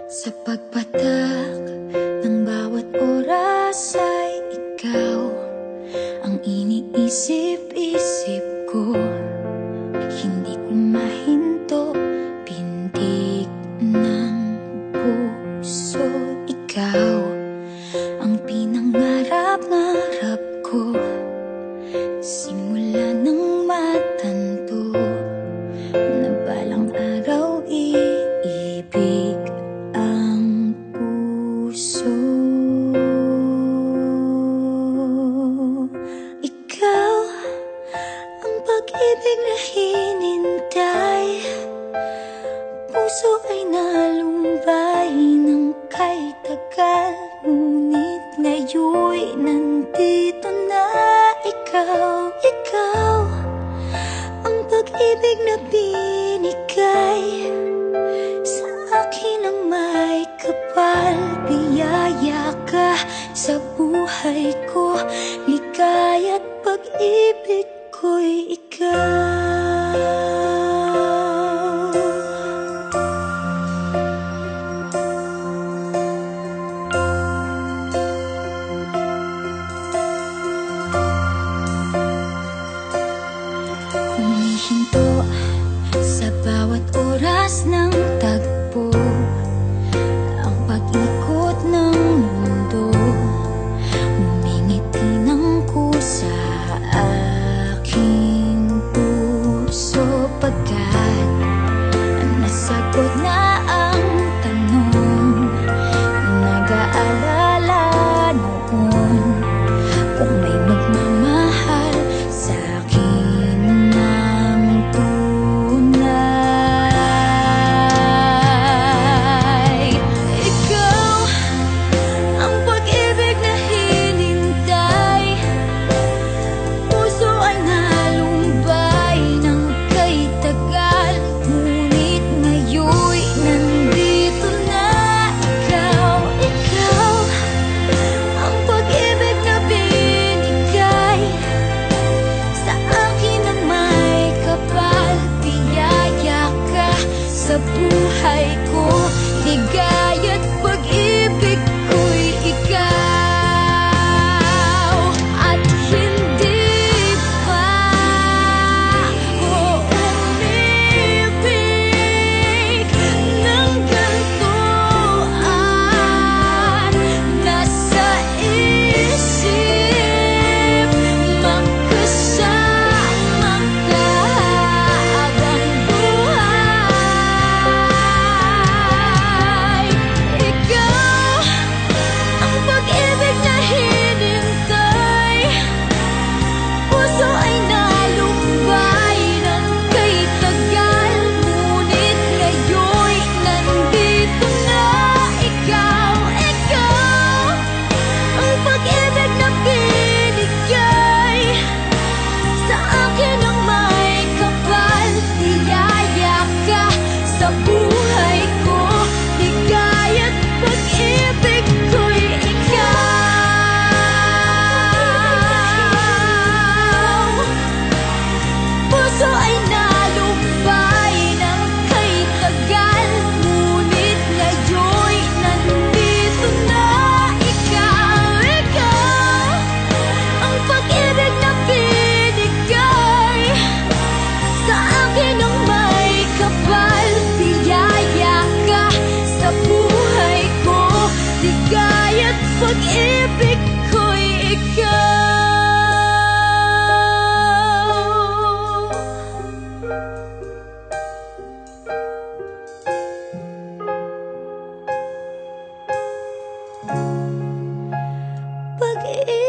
Sa pagpatak ng bawat oras ay ikaw ang iniisip-isip ko. Hindi ko mahinto, pintig ng puso. Ikaw ang pinangarap-ngarap ko, simula ng matanto na balang araw iibig ang puso. Ikaw ang pag-ibig na hinintay, puso ay nalumbay ng kay tagal, ngunit ngayon'y nandito na ikaw. Ikaw ang pag-ibig na binigay sa akin ang may kapal. Biyaya ka sa buhay ko, ligaya't pag-ibig ko'y ikaw. Humihinto sa bawat oras ng tagpo, ang pag-ikot ng mundo, ngumingiti ng kusa aking puso. Pagkat nasagot na ang tanong, nag-aalala noon kung may magmamahal sa'kin ng tunay. Ikaw ang pag-ibig na hinintay, puso ay nalumbay ng kay tagal, ngunit ngayon'y nandito na ikaw. Ikaw ang pag-ibig na binigay sa akin ang may kapal. Biyaya ka sa buhay ko, ligaya't pag-ibig ko'y ikaw. At hindi pa ko umibig ng ganito at nasa isip magkasama ka habang buhay. Ikaw ang pag-ibig na hinintay, puso ay nalumbay ng kay tagal, ngunit ngayon'y nandito na ikaw. Ikaw ang pag-ibig na binigay sa akin ang may kapal. Biyaya ka sa buhay ko, ligaya't pag-ibig ko'y ikaw. Puso ay nalumbay ng kay tagal, ngunit ngayon'y nandito na ikaw. Ikaw ang pag-ibig na binigay sa akin ang may kapal. Biyaya ka sa buhay ko, ligaya't pag-ibig ko'y ikaw. Pag-ibig